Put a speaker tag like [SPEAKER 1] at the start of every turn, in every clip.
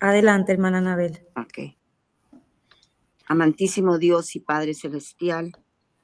[SPEAKER 1] Adelante, hermana Anabel.
[SPEAKER 2] Ok. Amantísimo Dios y Padre Celestial,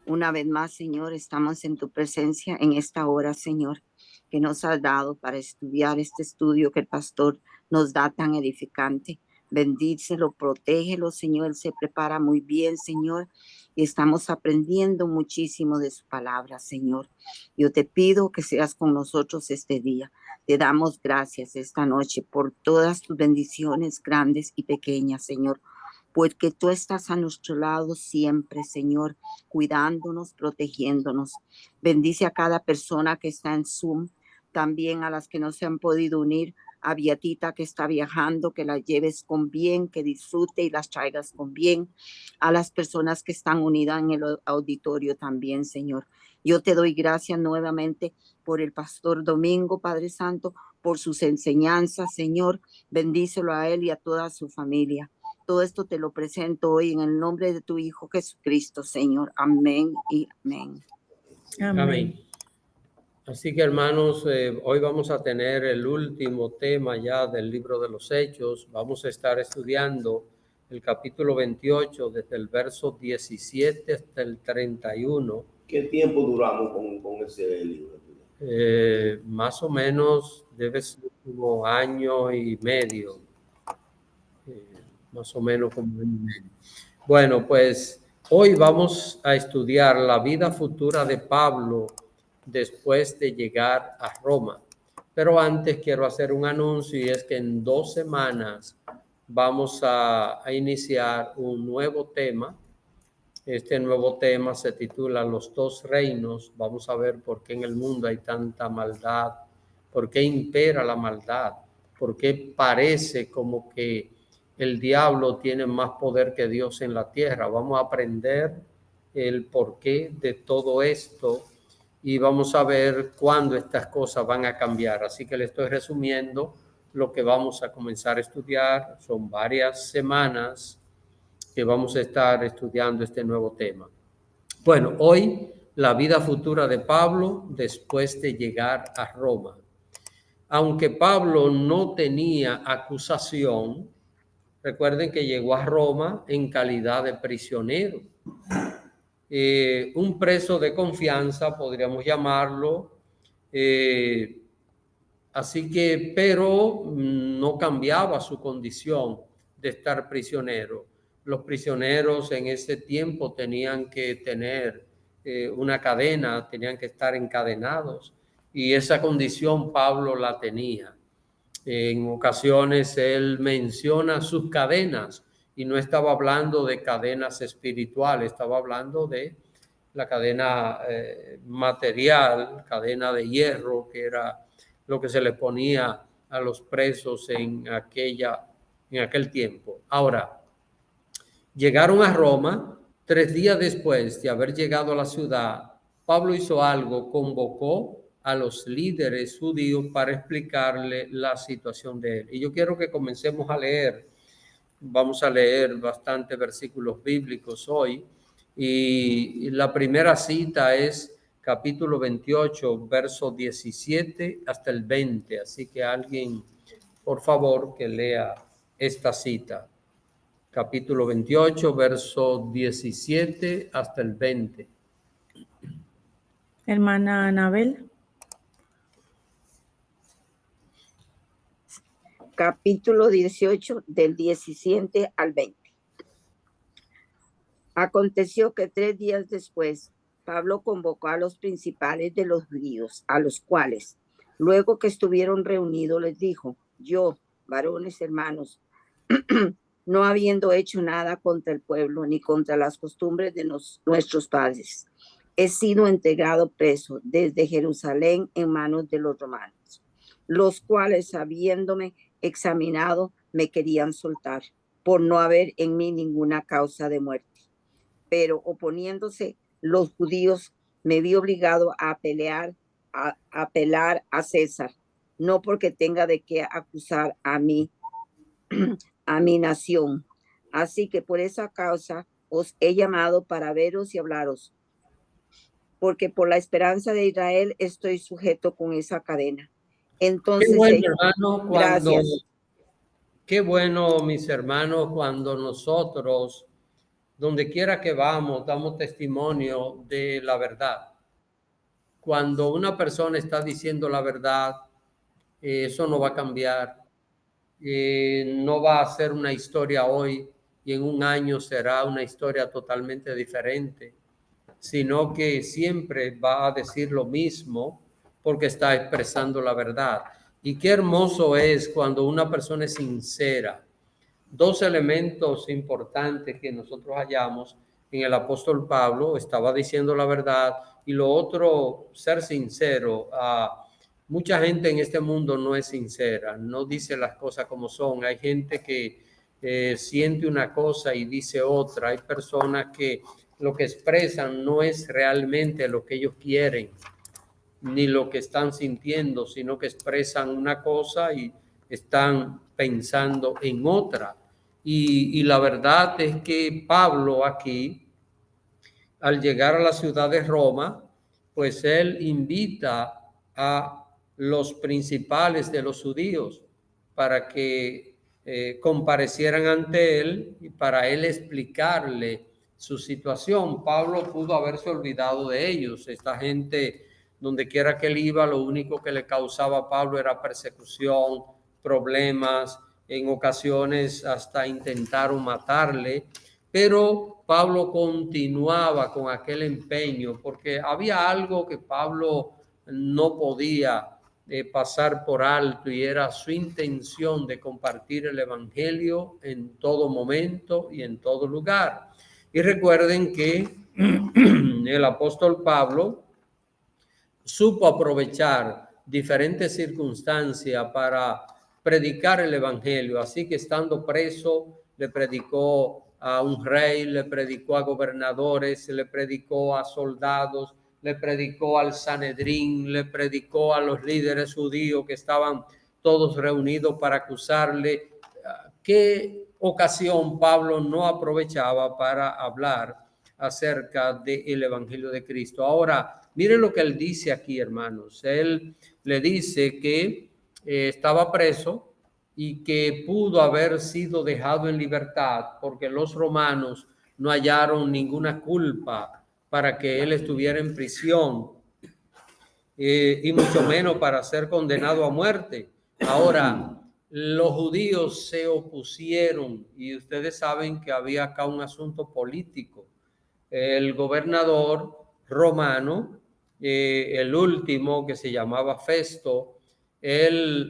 [SPEAKER 2] una vez más, Señor, estamos en tu presencia en esta hora, Señor, que nos has dado para estudiar este estudio que el pastor nos da tan edificante. Bendícelo, protégelo, Señor. Él se prepara muy bien, Señor, y estamos aprendiendo muchísimo de su palabra, Señor. Yo te pido que seas con nosotros este día. Te damos gracias esta noche por todas tus bendiciones grandes y pequeñas, Señor, porque tú estás a nuestro lado siempre, Señor, cuidándonos, protegiéndonos. Bendice a cada persona que está en Zoom, también a las que no se han podido unir, a Beatita que está viajando, que la lleves con bien, que disfrute y las traigas con bien, a las personas que están unidas en el auditorio también, Señor. Yo te doy gracias nuevamente por el pastor Domingo, Padre Santo, por sus enseñanzas, Señor. Bendícelo a él y a toda su familia. Todo esto te lo presento hoy en el nombre de tu Hijo Jesucristo, Señor. Amén y amén.
[SPEAKER 3] Amén. Así que, hermanos, hoy vamos a tener el último tema ya del libro de los Hechos. Vamos a estar estudiando el capítulo 28 desde el verso 17 hasta el 31.
[SPEAKER 4] ¿Qué tiempo duramos con ese libro?
[SPEAKER 3] Más o menos debe ser como año y medio. Más o menos como año y medio. Bueno, pues hoy vamos a estudiar la vida futura de Pablo después de llegar a Roma. Pero antes quiero hacer un anuncio, y es que en 2 semanas vamos a iniciar un nuevo tema. Este nuevo tema se titula Los dos reinos. Vamos a ver por qué en el mundo hay tanta maldad, por qué impera la maldad, por qué parece como que el diablo tiene más poder que Dios en la tierra. Vamos a aprender el porqué de todo esto y vamos a ver cuándo estas cosas van a cambiar. Así que le estoy resumiendo lo que vamos a comenzar a estudiar. Son varias semanas que vamos a estar estudiando este nuevo tema. Bueno, hoy la vida futura de Pablo después de llegar a Roma. Aunque Pablo no tenía acusación, recuerden que llegó a Roma en calidad de prisionero. Un preso de confianza, podríamos llamarlo. Así que, pero no cambiaba su condición de estar prisionero. Los prisioneros en ese tiempo tenían que tener una cadena, tenían que estar encadenados, y esa condición Pablo la tenía. En ocasiones él menciona sus cadenas y no estaba hablando de cadenas espirituales, estaba hablando de la cadena material, cadena de hierro, que era lo que se le ponía a los presos en aquel tiempo. Ahora, llegaron a Roma. 3 días después de haber llegado a la ciudad, Pablo hizo algo, convocó a los líderes judíos para explicarle la situación de él. Y yo quiero que comencemos a leer. Vamos a leer bastantes versículos bíblicos hoy. Y la primera cita es capítulo 28, verso 17 hasta el 20. Así que alguien, por favor, que lea esta cita. Capítulo 28, verso 17 hasta el 20.
[SPEAKER 1] Hermana Anabel.
[SPEAKER 2] Capítulo 18, del 17 al 20. Aconteció que 3 días después, Pablo convocó a los principales de los judíos, a los cuales, luego que estuvieron reunidos, les dijo: yo, varones hermanos, no habiendo hecho nada contra el pueblo ni contra las costumbres de nuestros padres, he sido entregado preso desde Jerusalén en manos de los romanos, los cuales, habiéndome examinado, me querían soltar, por no haber en mí ninguna causa de muerte. Pero oponiéndose los judíos, me vi obligado a apelar a César, no porque tenga de qué acusar a mi nación. Así que por esa causa os he llamado para veros y hablaros, porque por la esperanza de Israel estoy sujeto con esa cadena. Entonces,
[SPEAKER 3] qué bueno, hermano,
[SPEAKER 2] gracias.
[SPEAKER 3] Qué bueno, mis hermanos, cuando nosotros, donde quiera que vamos, damos testimonio de la verdad. Cuando una persona está diciendo la verdad, eso no va a cambiar. No va a ser una historia hoy y en un año será una historia totalmente diferente, sino que siempre va a decir lo mismo porque está expresando la verdad. Y qué hermoso es cuando una persona es sincera. Dos elementos importantes que nosotros hallamos en el apóstol Pablo: estaba diciendo la verdad, y lo otro, ser sincero. Mucha gente en este mundo no es sincera, no dice las cosas como son. Hay gente que siente una cosa y dice otra. Hay personas que lo que expresan no es realmente lo que ellos quieren ni lo que están sintiendo, sino que expresan una cosa y están pensando en otra. Y la verdad es que Pablo aquí, al llegar a la ciudad de Roma, pues él invita a los principales de los judíos para que comparecieran ante él y para él explicarle su situación. Pablo pudo haberse olvidado de ellos. Esta gente, donde quiera que él iba, lo único que le causaba a Pablo era persecución, problemas, en ocasiones hasta intentaron matarle. Pero Pablo continuaba con aquel empeño, porque había algo que Pablo no podía pasar por alto, y era su intención de compartir el evangelio en todo momento y en todo lugar. Y recuerden que el apóstol Pablo supo aprovechar diferentes circunstancias para predicar el evangelio. Así que, estando preso, le predicó a un rey, le predicó a gobernadores, le predicó a soldados, le predicó al Sanedrín, le predicó a los líderes judíos que estaban todos reunidos para acusarle. ¿Qué ocasión Pablo no aprovechaba para hablar acerca del evangelio de Cristo? Ahora, miren lo que él dice aquí, hermanos. Él le dice que estaba preso y que pudo haber sido dejado en libertad porque los romanos no hallaron ninguna culpa para que él estuviera en prisión, y mucho menos para ser condenado a muerte. Ahora, los judíos se opusieron, y ustedes saben que había acá un asunto político. El gobernador romano, el último, que se llamaba Festo, él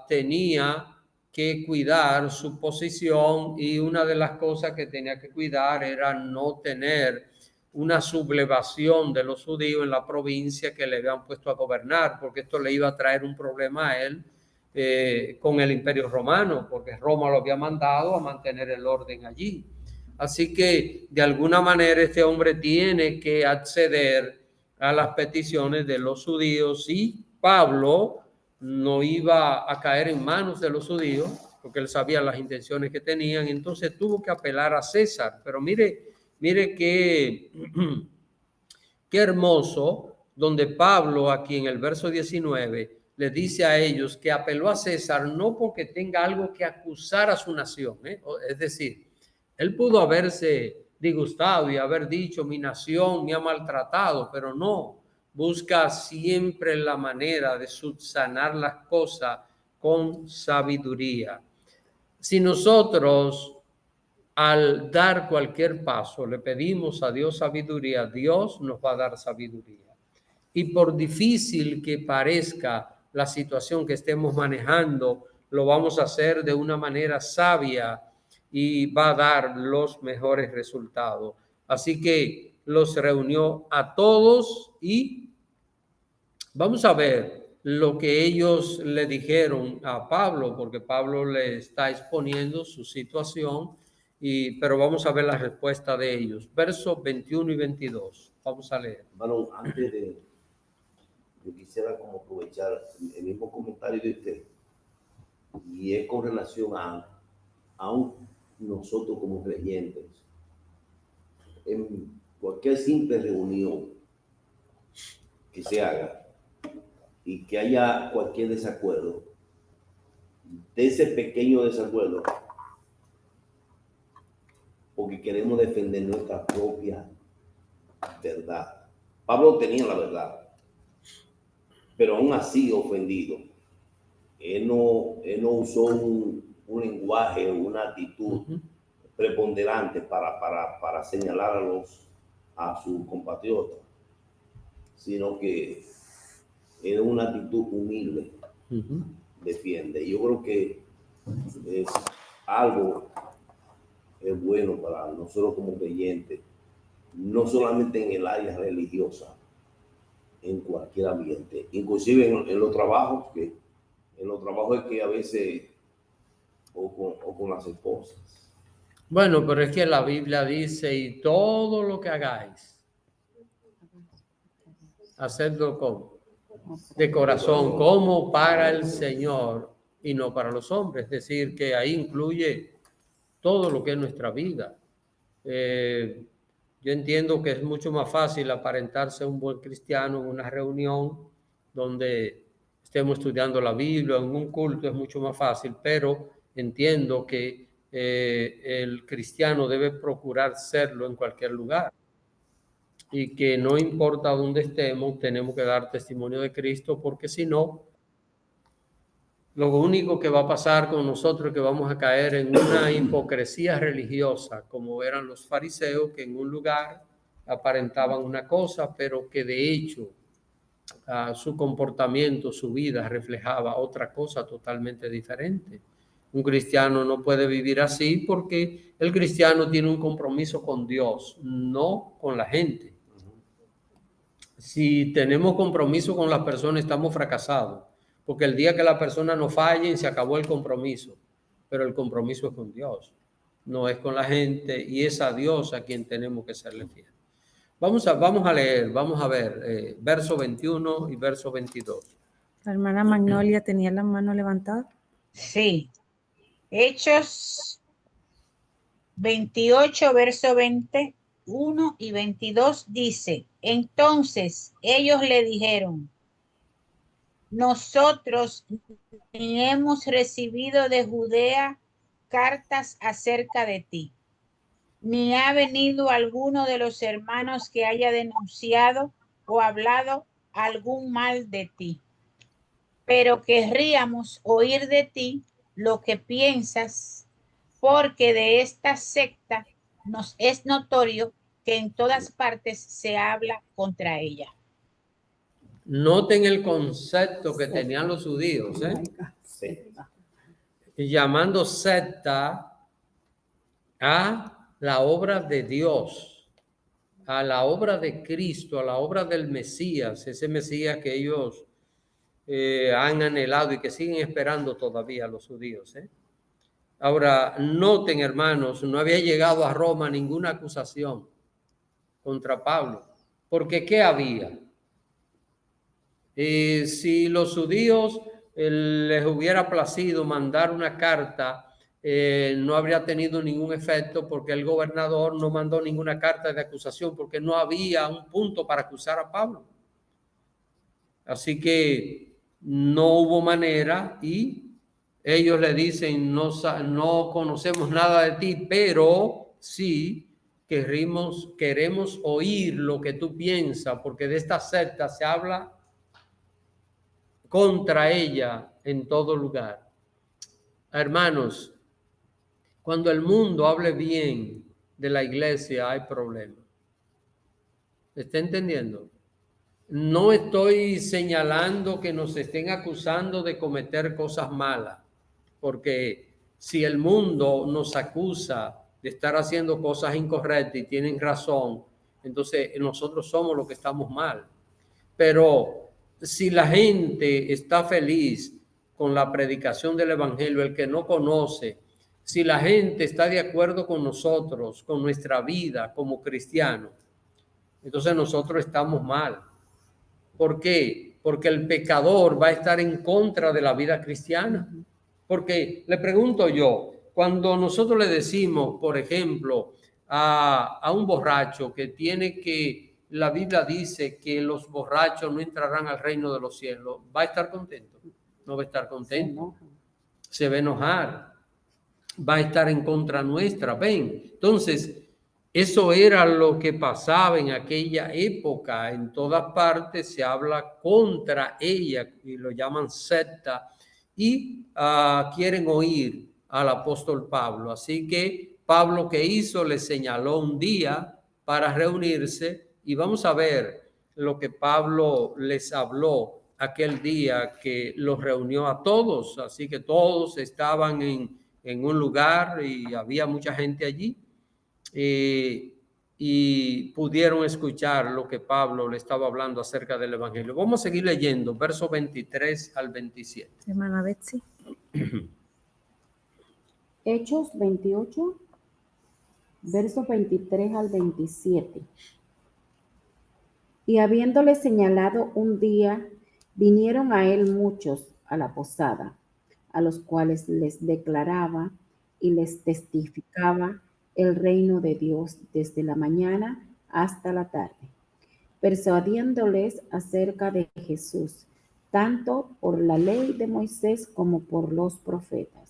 [SPEAKER 3] tenía que cuidar su posición, y una de las cosas que tenía que cuidar era no tener una sublevación de los judíos en la provincia que le habían puesto a gobernar, porque esto le iba a traer un problema a él con el Imperio Romano, porque Roma lo había mandado a mantener el orden allí. Así que, de alguna manera, este hombre tiene que acceder a las peticiones de los judíos, y Pablo no iba a caer en manos de los judíos, porque él sabía las intenciones que tenían. Entonces tuvo que apelar a César. Pero mire qué hermoso, donde Pablo aquí en el verso 19 le dice a ellos que apeló a César no porque tenga algo que acusar a su nación. Es decir, él pudo haberse disgustado y haber dicho: mi nación me ha maltratado, pero no. Busca siempre la manera de subsanar las cosas con sabiduría. Si nosotros, al dar cualquier paso, le pedimos a Dios sabiduría, Dios nos va a dar sabiduría. Y por difícil que parezca la situación que estemos manejando, lo vamos a hacer de una manera sabia y va a dar los mejores resultados. Así que los reunió a todos y vamos a ver lo que ellos le dijeron a Pablo, porque Pablo le está exponiendo su situación, pero vamos a ver la respuesta de ellos. Versos 21 y 22. Vamos a leer.
[SPEAKER 4] Hermano, antes de, yo quisiera como aprovechar el mismo comentario de usted, y es con relación a nosotros como creyentes. En cualquier simple reunión que se haga y que haya cualquier desacuerdo, de ese pequeño desacuerdo, porque queremos defender nuestra propia verdad. Pablo tenía la verdad, pero aún así ofendido, él no usó un lenguaje, una actitud preponderante para señalar a sus compatriotas, sino que era una actitud humilde, defiende. Yo creo que es algo bueno para nosotros como creyentes, no solamente en el área religiosa, en cualquier ambiente, inclusive en los trabajos, que en los trabajos es que a veces, o con las esposas.
[SPEAKER 3] Bueno, pero es que la Biblia dice, y todo lo que hagáis, hacedlo como de corazón, como para el Señor y no para los hombres. Es decir, que ahí incluye todo lo que es nuestra vida. Yo entiendo que es mucho más fácil aparentarse un buen cristiano en una reunión donde estemos estudiando la Biblia, en un culto es mucho más fácil, pero entiendo que el cristiano debe procurar serlo en cualquier lugar y que no importa dónde estemos, tenemos que dar testimonio de Cristo, porque si no, lo único que va a pasar con nosotros es que vamos a caer en una hipocresía religiosa, como eran los fariseos, que en un lugar aparentaban una cosa, pero que de hecho su comportamiento, su vida reflejaba otra cosa totalmente diferente. Un cristiano no puede vivir así porque el cristiano tiene un compromiso con Dios, no con la gente. Si tenemos compromiso con las personas, estamos fracasados, porque el día que la persona no falle, se acabó el compromiso, pero el compromiso es con Dios, no es con la gente, y es a Dios a quien tenemos que serle fiel. Vamos a leer, vamos a ver, verso 21 y verso 22.
[SPEAKER 1] La hermana Magnolia tenía la mano levantada.
[SPEAKER 5] Sí. Hechos 28, verso 21 y 22 dice, entonces ellos le dijeron, nosotros ni hemos recibido de Judea cartas acerca de ti, ni ha venido alguno de los hermanos que haya denunciado o hablado algún mal de ti. Pero querríamos oír de ti lo que piensas, porque de esta secta nos es notorio que en todas partes se habla contra ella.
[SPEAKER 3] Noten el concepto que tenían los judíos,
[SPEAKER 4] Sí.
[SPEAKER 3] llamando secta a la obra de Dios, a la obra de Cristo, a la obra del Mesías, ese Mesías que ellos han anhelado y que siguen esperando todavía los judíos. Ahora, noten, hermanos, no había llegado a Roma ninguna acusación contra Pablo, porque ¿qué había? Si los judíos les hubiera placido mandar una carta, no habría tenido ningún efecto, porque el gobernador no mandó ninguna carta de acusación, porque no había un punto para acusar a Pablo. Así que no hubo manera, y ellos le dicen, no conocemos nada de ti, pero sí queremos oír lo que tú piensas, porque de esta secta se habla contra ella en todo lugar. Hermanos, cuando el mundo hable bien de la iglesia hay problemas. ¿Está entendiendo? No estoy señalando que nos estén acusando de cometer cosas malas, porque si el mundo nos acusa de estar haciendo cosas incorrectas y tienen razón, entonces nosotros somos los que estamos mal. Pero si la gente está feliz con la predicación del evangelio, el que no conoce, si la gente está de acuerdo con nosotros, con nuestra vida como cristianos, entonces nosotros estamos mal. ¿Por qué? Porque el pecador va a estar en contra de la vida cristiana. Porque le pregunto yo, cuando nosotros le decimos, por ejemplo, a un borracho que tiene que, la Biblia dice que los borrachos no entrarán al reino de los cielos, ¿va a estar contento? No va a estar contento. se va a enojar, va a estar en contra nuestra. Ven, entonces, eso era lo que pasaba en aquella época. En todas partes se habla contra ella y lo llaman secta y quieren oír al apóstol Pablo. Así que Pablo, ¿qué hizo? Le señaló un día para reunirse y vamos a ver lo que Pablo les habló aquel día que los reunió a todos. Así que todos estaban en un lugar y había mucha gente allí. Y pudieron escuchar lo que Pablo le estaba hablando acerca del Evangelio. Vamos a seguir leyendo, versos 23 al 27.
[SPEAKER 1] Hermana Betsy.
[SPEAKER 6] Hechos 28, versos 23 al 27. Y habiéndole señalado un día, vinieron a él muchos a la posada, a los cuales les declaraba y les testificaba el reino de Dios desde la mañana hasta la tarde, persuadiéndoles acerca de Jesús, tanto por la ley de Moisés como por los profetas.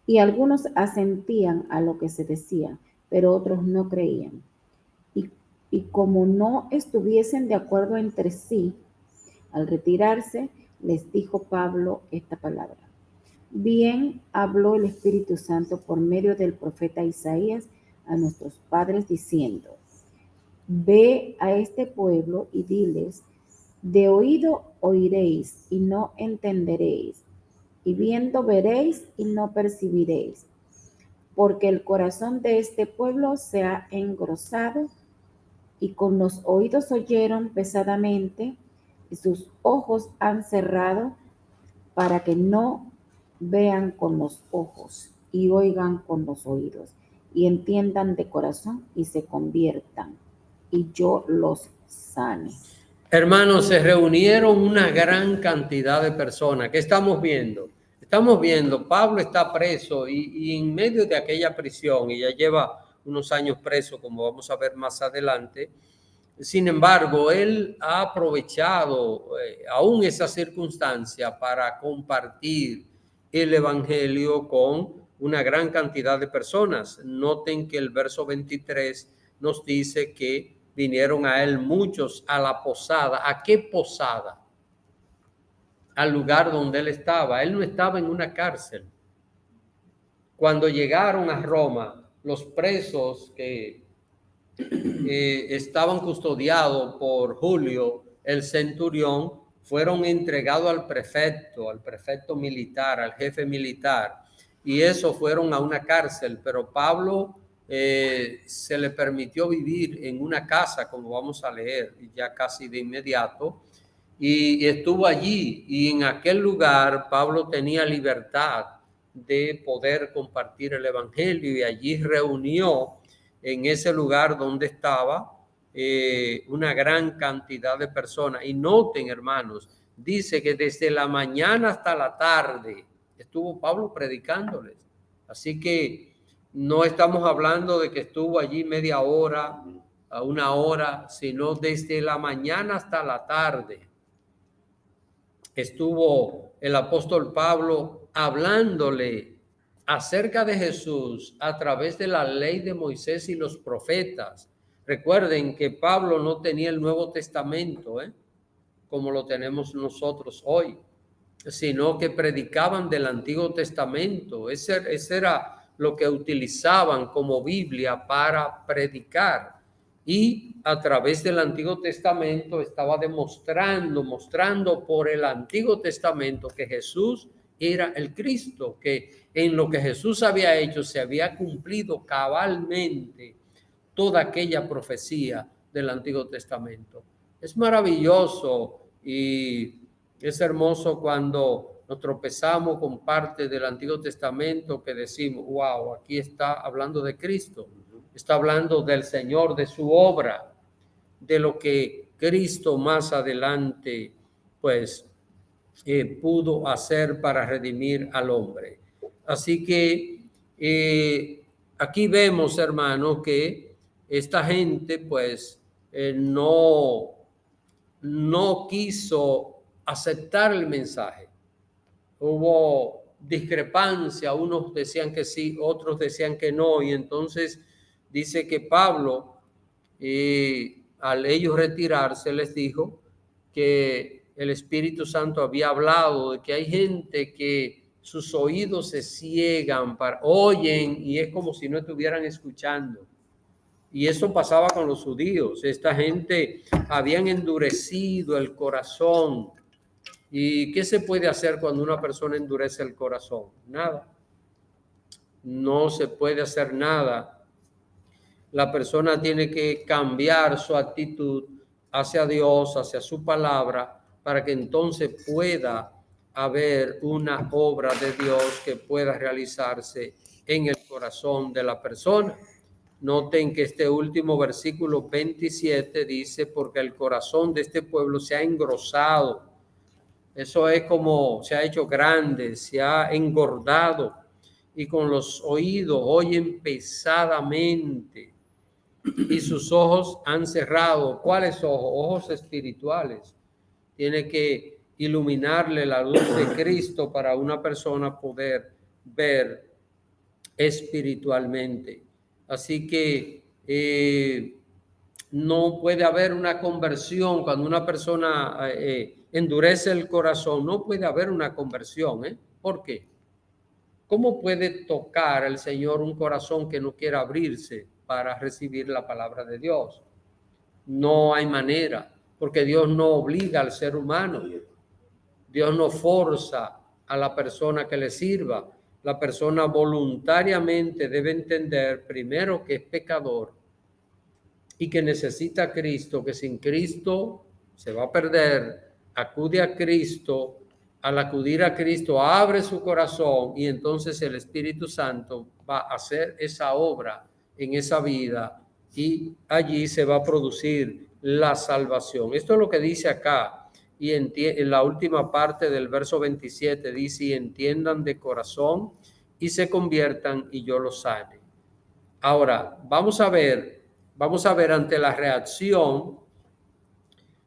[SPEAKER 6] Y algunos asentían a lo que se decía, pero otros no creían. Y como no estuviesen de acuerdo entre sí, al retirarse, les dijo Pablo esta palabra. Bien habló el Espíritu Santo por medio del profeta Isaías a nuestros padres diciendo, ve a este pueblo y diles, de oído oiréis y no entenderéis, y viendo veréis y no percibiréis, porque el corazón de este pueblo se ha engrosado y con los oídos oyeron pesadamente y sus ojos han cerrado para que no vean con los ojos y oigan con los oídos y entiendan de corazón y se conviertan y yo los sane.
[SPEAKER 3] Hermanos, se reunieron una gran cantidad de personas. ¿Qué estamos viendo? Estamos viendo, Pablo está preso y en medio de aquella prisión, y ya lleva unos años preso, como vamos a ver más adelante. Sin embargo, él ha aprovechado aún esa circunstancia para compartir el evangelio con una gran cantidad de personas. Noten que el verso 23 nos dice que vinieron a él muchos a la posada. ¿A qué posada? Al lugar donde él estaba. Él no estaba en una cárcel. Cuando llegaron a Roma, los presos que estaban custodiados por Julio, el centurión, fueron entregados al prefecto militar, al jefe militar, y eso fueron a una cárcel, pero Pablo se le permitió vivir en una casa, como vamos a leer ya casi de inmediato, y estuvo allí, y en aquel lugar Pablo tenía libertad de poder compartir el evangelio, y allí reunió en ese lugar donde estaba una gran cantidad de personas. Y noten, hermanos, dice que desde la mañana hasta la tarde estuvo Pablo predicándoles. Así que no estamos hablando de que estuvo allí media hora, a una hora, sino desde la mañana hasta la tarde. Estuvo el apóstol Pablo hablándole acerca de Jesús a través de la ley de Moisés y los profetas. Recuerden que Pablo no tenía el Nuevo Testamento, como lo tenemos nosotros hoy, sino que predicaban del Antiguo Testamento. Ese era lo que utilizaban como Biblia para predicar. Y a través del Antiguo Testamento estaba mostrando por el Antiguo Testamento que Jesús era el Cristo, que en lo que Jesús había hecho se había cumplido cabalmente toda aquella profecía del Antiguo Testamento. Es maravilloso y es hermoso cuando nos tropezamos con parte del Antiguo Testamento que decimos, wow, aquí está hablando de Cristo, está hablando del Señor, de su obra, de lo que Cristo más adelante pues pudo hacer para redimir al hombre. Así que aquí vemos, hermanos, que esta gente pues no quiso aceptar el mensaje. Hubo discrepancia, unos decían que sí, otros decían que no, y entonces dice que Pablo, al ellos retirarse, les dijo que el Espíritu Santo había hablado de que hay gente que sus oídos se ciegan, oyen y es como si no estuvieran escuchando. Y eso pasaba con los judíos. Esta gente habían endurecido el corazón. ¿Y qué se puede hacer cuando una persona endurece el corazón? Nada. No se puede hacer nada. La persona tiene que cambiar su actitud hacia Dios, hacia su palabra, para que entonces pueda haber una obra de Dios que pueda realizarse en el corazón de la persona. Noten que este último versículo 27 dice, porque el corazón de este pueblo se ha engrosado. Eso es como se ha hecho grande, se ha engordado y con los oídos oyen pesadamente y sus ojos han cerrado. ¿Cuáles ojos? Ojos espirituales. Tiene que iluminarle la luz de Cristo para una persona poder ver espiritualmente. Así que no puede haber una conversión cuando una persona endurece el corazón. No puede haber una conversión. ¿Por qué? ¿Cómo puede tocar el Señor un corazón que no quiera abrirse para recibir la palabra de Dios? No hay manera, porque Dios no obliga al ser humano. Dios no forza a la persona que le sirva. La persona voluntariamente debe entender primero que es pecador y que necesita a Cristo, que sin Cristo se va a perder. Acude a Cristo. Al acudir a Cristo, abre su corazón y entonces el Espíritu Santo va a hacer esa obra en esa vida y allí se va a producir la salvación. Esto es lo que dice acá. Y en la última parte del verso 27 dice, y entiendan de corazón y se conviertan y yo los sane. Ahora, vamos a ver ante la reacción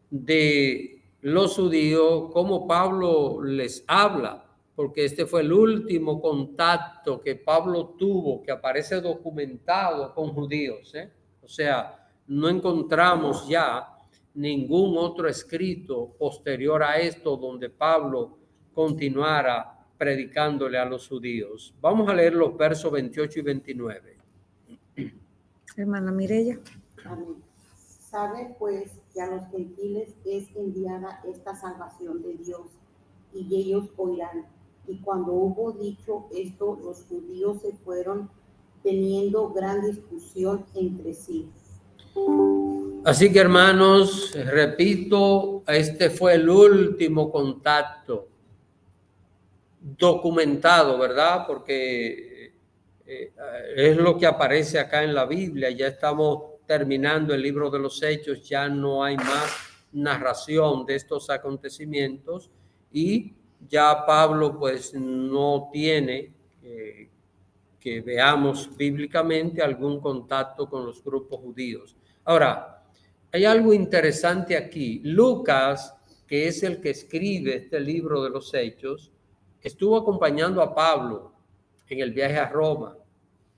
[SPEAKER 3] de los judíos cómo Pablo les habla, porque este fue el último contacto que Pablo tuvo, que aparece documentado con judíos. O sea, no encontramos ya ningún otro escrito posterior a esto donde Pablo continuara predicándole a los judíos. Vamos a leer los versos 28 y 29.
[SPEAKER 1] Hermana Mireya.
[SPEAKER 7] Amén. Sabe pues que a los gentiles es enviada esta salvación de Dios, y ellos oirán. Y cuando hubo dicho esto, los judíos se fueron teniendo gran discusión entre sí.
[SPEAKER 3] Así que, hermanos, repito, este fue el último contacto documentado, ¿verdad? Porque es lo que aparece acá en la Biblia. Ya estamos terminando el libro de los Hechos, ya no hay más narración de estos acontecimientos y ya Pablo pues no tiene que veamos bíblicamente algún contacto con los grupos judíos. Ahora, hay algo interesante aquí. Lucas, que es el que escribe este libro de los Hechos, estuvo acompañando a Pablo en el viaje a Roma.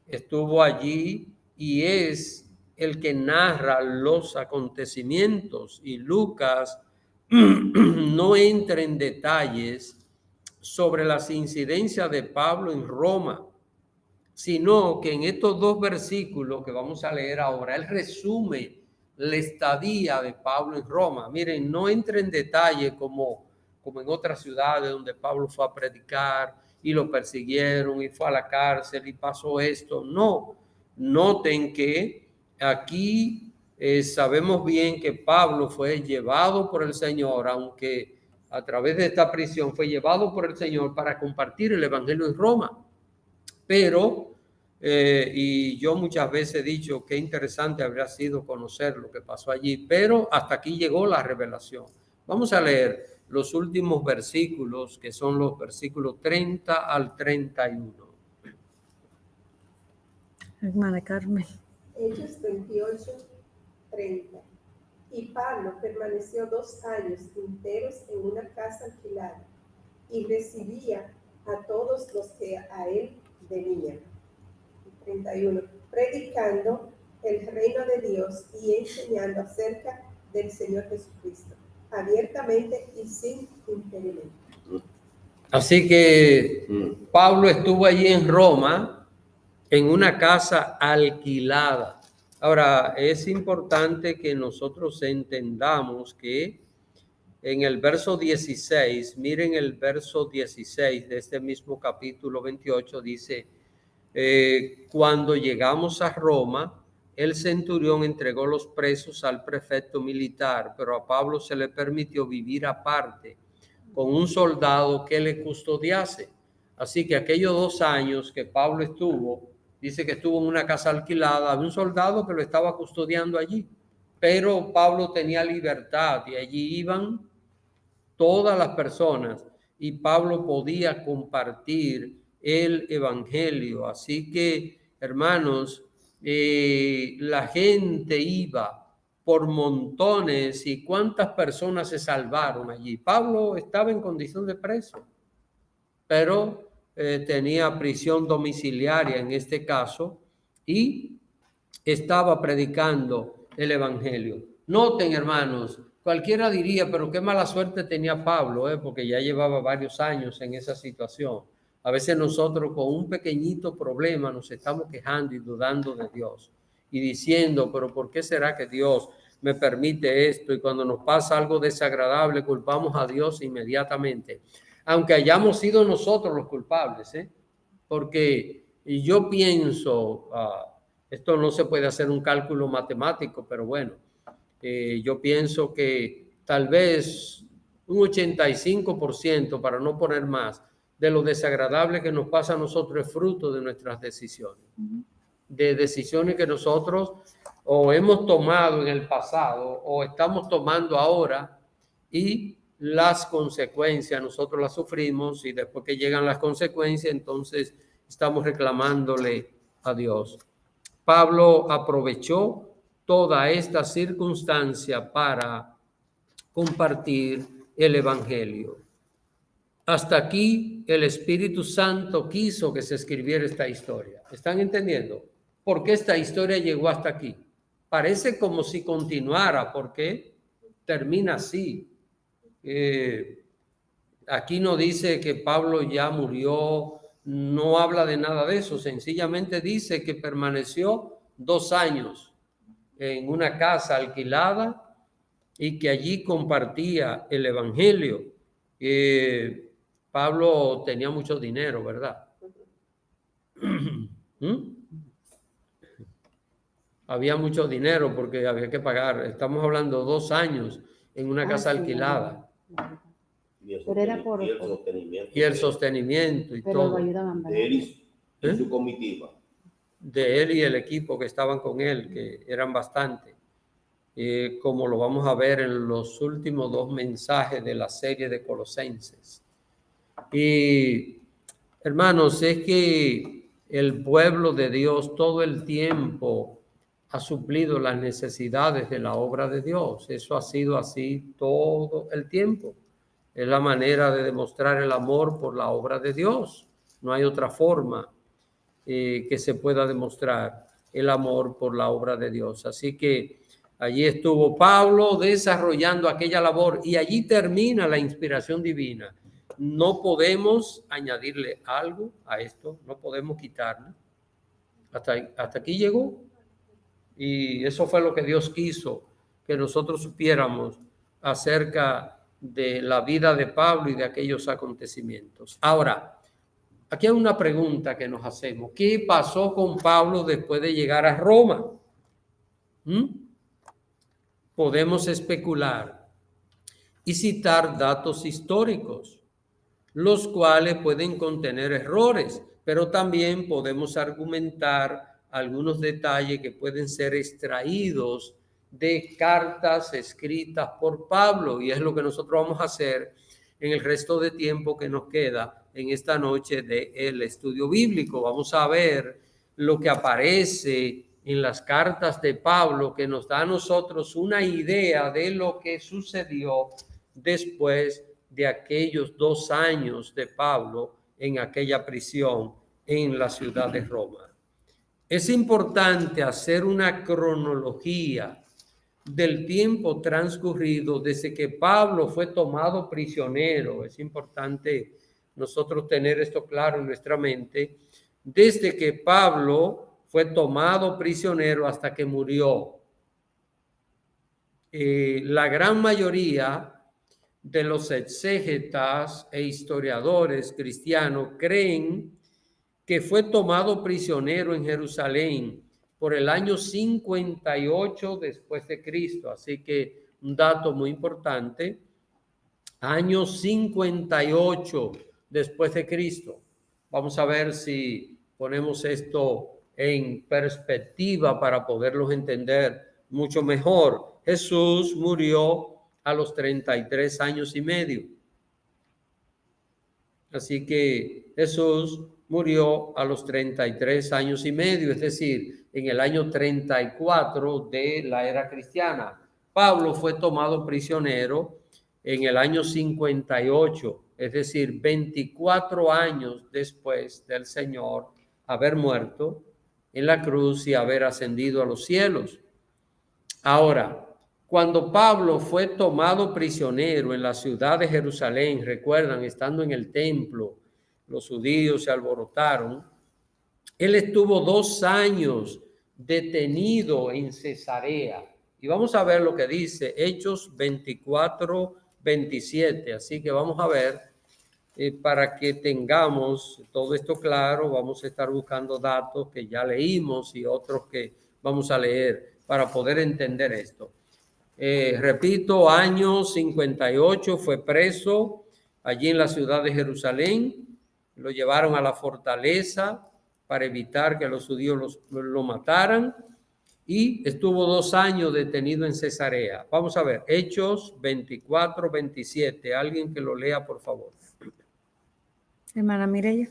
[SPEAKER 3] Estuvo allí y es el que narra los acontecimientos. Y Lucas no entra en detalles sobre las incidencias de Pablo en Roma, sino que en estos dos versículos que vamos a leer ahora, él resume la estadía de Pablo en Roma. Miren, no entra en detalle como en otras ciudades donde Pablo fue a predicar y lo persiguieron y fue a la cárcel y pasó esto. No, noten que aquí sabemos bien que Pablo fue llevado por el Señor, aunque a través de esta prisión fue llevado por el Señor para compartir el evangelio en Roma. Pero, y yo muchas veces he dicho qué interesante habría sido conocer lo que pasó allí, pero hasta aquí llegó la revelación. Vamos a leer los últimos versículos, que son los versículos 30 al 31.
[SPEAKER 1] Hermana Carmen.
[SPEAKER 8] Hechos 28, 30. Y Pablo permaneció 2 años enteros en una casa alquilada y recibía a todos los que a él venían. 31. Predicando el reino de Dios y enseñando acerca del Señor Jesucristo, abiertamente y sin impedimento.
[SPEAKER 3] Así que Pablo estuvo allí en Roma, en una casa alquilada. Ahora, es importante que nosotros entendamos que en el verso 16, miren el verso 16 de este mismo capítulo 28, dice, cuando llegamos a Roma, el centurión entregó los presos al prefecto militar, pero a Pablo se le permitió vivir aparte con un soldado que le custodiase. Así que aquellos 2 años que Pablo estuvo, dice que estuvo en una casa alquilada, había un soldado que lo estaba custodiando allí, pero Pablo tenía libertad y allí iban todas las personas y Pablo podía compartir el evangelio. Así que, hermanos, la gente iba por montones y cuántas personas se salvaron allí. Pablo estaba en condición de preso, pero tenía prisión domiciliaria en este caso y estaba predicando el evangelio. Noten, hermanos, cualquiera diría, pero qué mala suerte tenía Pablo, porque ya llevaba varios años en esa situación. A veces nosotros con un pequeñito problema nos estamos quejando y dudando de Dios y diciendo, pero ¿por qué será que Dios me permite esto? Y cuando nos pasa algo desagradable, culpamos a Dios inmediatamente, aunque hayamos sido nosotros los culpables, porque yo pienso, esto no se puede hacer un cálculo matemático, pero bueno, yo pienso que tal vez un 85%, para no poner más, de lo desagradable que nos pasa a nosotros es fruto de nuestras decisiones, de decisiones que nosotros o hemos tomado en el pasado o estamos tomando ahora y las consecuencias nosotros las sufrimos y después que llegan las consecuencias entonces estamos reclamándole a Dios. Pablo aprovechó toda esta circunstancia para compartir el evangelio. Hasta aquí el Espíritu Santo quiso que se escribiera esta historia. ¿Están entendiendo? ¿Por qué esta historia llegó hasta aquí? Parece como si continuara, porque termina así. Aquí no dice que Pablo ya murió, no habla de nada de eso, sencillamente dice que permaneció 2 años en una casa alquilada y que allí compartía el evangelio. Pablo tenía mucho dinero, ¿verdad? Había mucho dinero porque había que pagar. Estamos hablando 2 años en una casa alquilada.
[SPEAKER 6] Pero era por
[SPEAKER 4] el sostenimiento.
[SPEAKER 3] Y el sostenimiento y
[SPEAKER 6] pero
[SPEAKER 3] todo.
[SPEAKER 6] lo ayudaban,
[SPEAKER 4] De él y su comitiva.
[SPEAKER 3] De él y el equipo que estaban con él, que eran bastante. Como lo vamos a ver en los últimos 2 mensajes de la serie de Colosenses. Y hermanos, es que el pueblo de Dios todo el tiempo ha suplido las necesidades de la obra de Dios. Eso ha sido así todo el tiempo. Es la manera de demostrar el amor por la obra de Dios. No hay otra forma que se pueda demostrar el amor por la obra de Dios. Así que allí estuvo Pablo desarrollando aquella labor y allí termina la inspiración divina. No podemos añadirle algo a esto, no podemos quitarle. Hasta aquí llegó. Y eso fue lo que Dios quiso, que nosotros supiéramos acerca de la vida de Pablo y de aquellos acontecimientos. Ahora, aquí hay una pregunta que nos hacemos. ¿Qué pasó con Pablo después de llegar a Roma? Podemos especular y citar datos históricos, los cuales pueden contener errores, pero también podemos argumentar algunos detalles que pueden ser extraídos de cartas escritas por Pablo, y es lo que nosotros vamos a hacer en el resto de tiempo que nos queda en esta noche del estudio bíblico. Vamos a ver lo que aparece en las cartas de Pablo, que nos da a nosotros una idea de lo que sucedió después de aquellos 2 años de Pablo en aquella prisión en la ciudad de Roma. Es importante hacer una cronología del tiempo transcurrido desde que Pablo fue tomado prisionero. Es importante nosotros tener esto claro en nuestra mente. Desde que Pablo fue tomado prisionero hasta que murió. La gran mayoría de los exégetas e historiadores cristianos creen que fue tomado prisionero en Jerusalén por el año 58 después de Cristo. Así que un dato muy importante, año 58 después de Cristo. Vamos a ver si ponemos esto en perspectiva para poderlos entender mucho mejor. Jesús murió a los 33 años y medio. Así que Jesús murió a los 33 años y medio, es decir, en el año 34 de la era cristiana. Pablo fue tomado prisionero en el año 58, es decir, 24 años después del Señor haber muerto en la cruz y haber ascendido a los cielos. Ahora, cuando Pablo fue tomado prisionero en la ciudad de Jerusalén, recuerdan, estando en el templo, los judíos se alborotaron. Él estuvo 2 años detenido en Cesarea. Y vamos a ver lo que dice Hechos 24, 27. Así que vamos a ver, para que tengamos todo esto claro, vamos a estar buscando datos que ya leímos y otros que vamos a leer para poder entender esto. Repito, año 58 fue preso allí en la ciudad de Jerusalén. Lo llevaron a la fortaleza para evitar que los judíos lo mataran y estuvo 2 años detenido en Cesarea. Vamos a ver, Hechos 24, 27. Alguien que lo lea, por favor.
[SPEAKER 1] Hermana Mireya.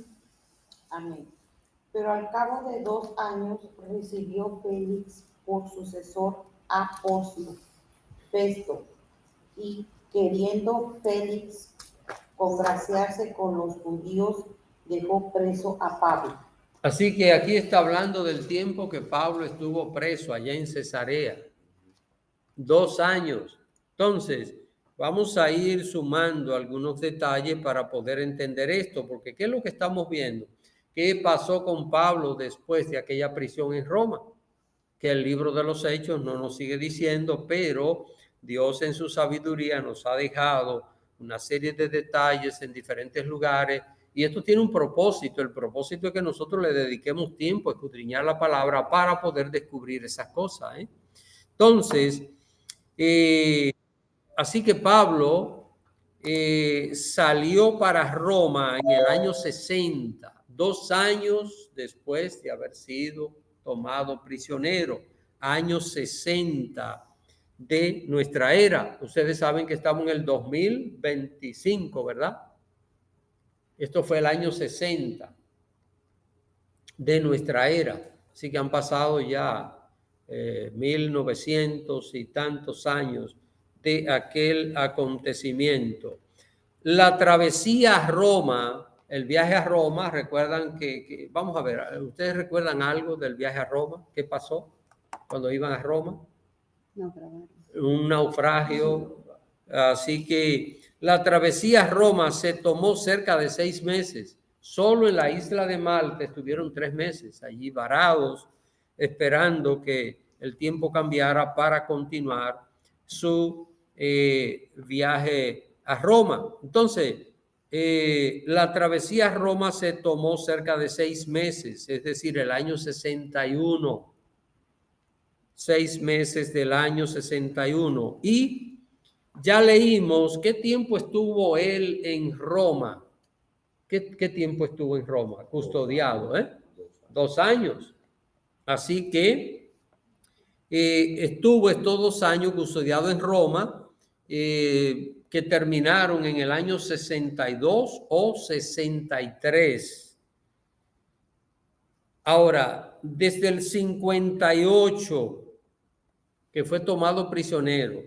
[SPEAKER 7] Amén. Pero al cabo de 2 años recibió Félix por sucesor a Porcio Festo, y queriendo Félix congraciarse con los judíos, dejó preso a Pablo.
[SPEAKER 3] Así que aquí está hablando del tiempo que Pablo estuvo preso allá en Cesarea. 2 años. Entonces, vamos a ir sumando algunos detalles para poder entender esto, porque ¿qué es lo que estamos viendo? ¿Qué pasó con Pablo después de aquella prisión en Roma? Que el libro de los Hechos no nos sigue diciendo, pero Dios en su sabiduría nos ha dejado una serie de detalles en diferentes lugares, y esto tiene un propósito. El propósito es que nosotros le dediquemos tiempo a escudriñar la palabra para poder descubrir esas cosas. Entonces, así que Pablo salió para Roma en el año 60, 2 años después de haber sido tomado prisionero, año 60 de nuestra era. Ustedes saben que estamos en el 2025, ¿verdad? Esto fue el año 60 de nuestra era. Así que han pasado ya 1900 y tantos años de aquel acontecimiento. La travesía a Roma, el viaje a Roma, recuerdan que vamos a ver, ¿ustedes recuerdan algo del viaje a Roma? ¿Qué pasó cuando iban a Roma? Un naufragio. Así que la travesía a Roma se tomó cerca de 6 meses. Solo en la isla de Malta estuvieron 3 meses allí varados, esperando que el tiempo cambiara para continuar su viaje a Roma. Entonces, la travesía a Roma se tomó cerca de 6 meses, es decir, el año 61. 6 meses del año 61. Y ya leímos qué tiempo estuvo él en Roma. ¿Qué tiempo estuvo en Roma? Custodiado, 2 años. Así que estuvo estos 2 años custodiado en Roma, que terminaron en el año 62 o 63. Ahora, desde el 58, que fue tomado prisionero,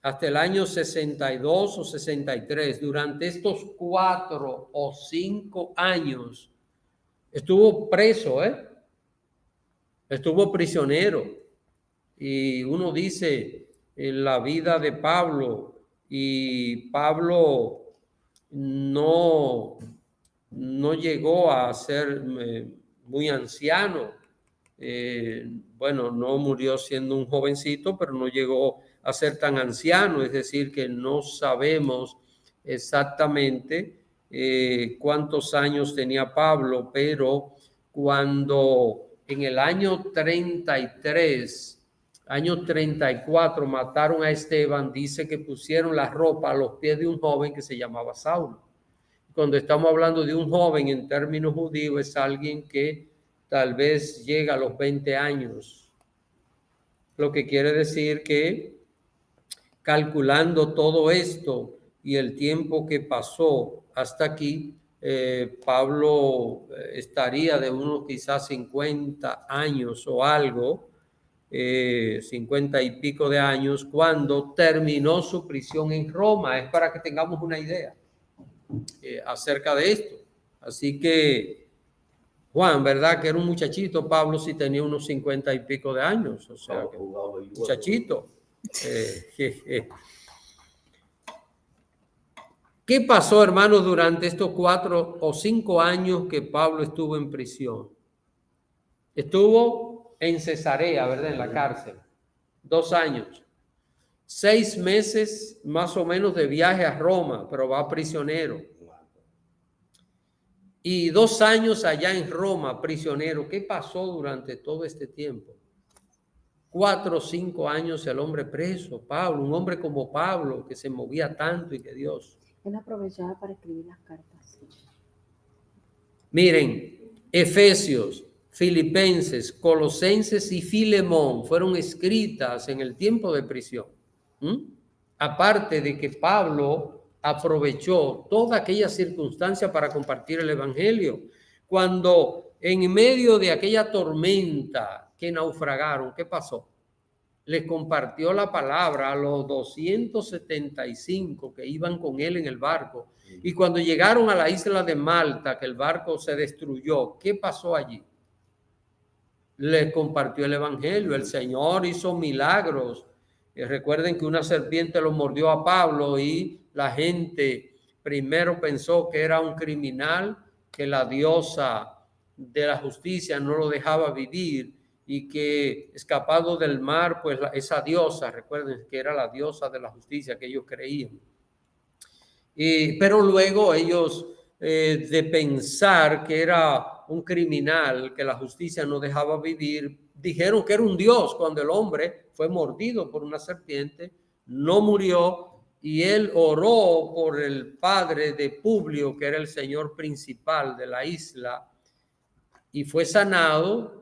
[SPEAKER 3] hasta el año 62 o 63. Durante estos 4 o 5 años estuvo preso, estuvo prisionero. Y uno dice en la vida de Pablo, y Pablo no llegó a ser muy anciano. Bueno, no murió siendo un jovencito, pero no llegó a ser tan anciano, es decir, que no sabemos exactamente cuántos años tenía Pablo, pero cuando en el año 33, año 34, mataron a Esteban, dice que pusieron la ropa a los pies de un joven que se llamaba Saulo. Cuando estamos hablando de un joven en términos judíos, es alguien que tal vez llega a los 20 años. Lo que quiere decir que, calculando todo esto y el tiempo que pasó hasta aquí, Pablo estaría de unos quizás 50 años o algo, 50 y pico de años, cuando terminó su prisión en Roma. Es para que tengamos una idea acerca de esto. Así que Juan, ¿verdad? Que era un muchachito. Pablo sí tenía unos 50 y pico de años. O sea, que muchachito. ¿Qué pasó, hermanos, durante estos 4 o 5 años que Pablo estuvo en prisión? Estuvo en Cesarea, ¿verdad? En la cárcel. 2 años. 6 meses más o menos de viaje a Roma, pero va prisionero. Y 2 años allá en Roma, prisionero. ¿Qué pasó durante todo este tiempo? 4 o 5 años el hombre preso, Pablo, un hombre como Pablo, que se movía tanto y que Dios.
[SPEAKER 6] Él aprovechaba para escribir las cartas.
[SPEAKER 3] Miren, Efesios, Filipenses, Colosenses y Filemón fueron escritas en el tiempo de prisión. Aparte de que Pablo aprovechó toda aquella circunstancia para compartir el evangelio. Cuando en medio de aquella tormenta que naufragaron, ¿qué pasó? Les compartió la palabra a los 275 que iban con él en el barco. Y cuando llegaron a la isla de Malta, que el barco se destruyó, ¿qué pasó allí? Les compartió el evangelio. El Señor hizo milagros. Recuerden que una serpiente lo mordió a Pablo y la gente primero pensó que era un criminal, que la diosa de la justicia no lo dejaba vivir y que escapado del mar, pues esa diosa, recuerden que era la diosa de la justicia que ellos creían. Pero luego ellos, de pensar que era un criminal, que la justicia no dejaba vivir, dijeron que era un dios. Cuando el hombre fue mordido por una serpiente, no murió, y él oró por el padre de Publio, que era el señor principal de la isla, y fue sanado,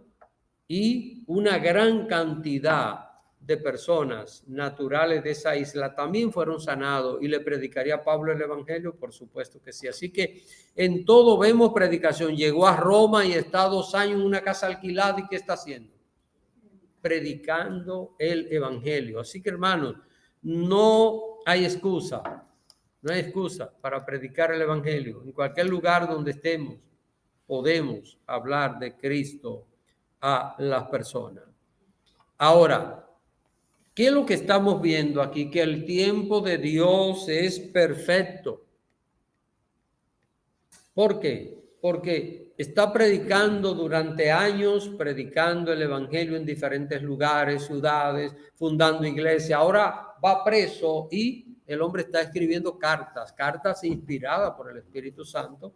[SPEAKER 3] y una gran cantidad de personas naturales de esa isla también fueron sanados. Y le predicaría a Pablo el evangelio, por supuesto que sí. Así que en todo vemos predicación. Llegó a Roma y está 2 años en una casa alquilada. ¿Y qué está haciendo? Predicando el evangelio. Así que, hermanos, no hay excusa. No hay excusa para predicar el evangelio. En cualquier lugar donde estemos, podemos hablar de Cristo a las personas. Ahora, ¿qué es lo que estamos viendo aquí? Que el tiempo de Dios es perfecto. ¿Por qué? Porque está predicando durante años, predicando el evangelio en diferentes lugares, ciudades, fundando iglesias. Ahora va preso y el hombre está escribiendo cartas inspiradas por el Espíritu Santo,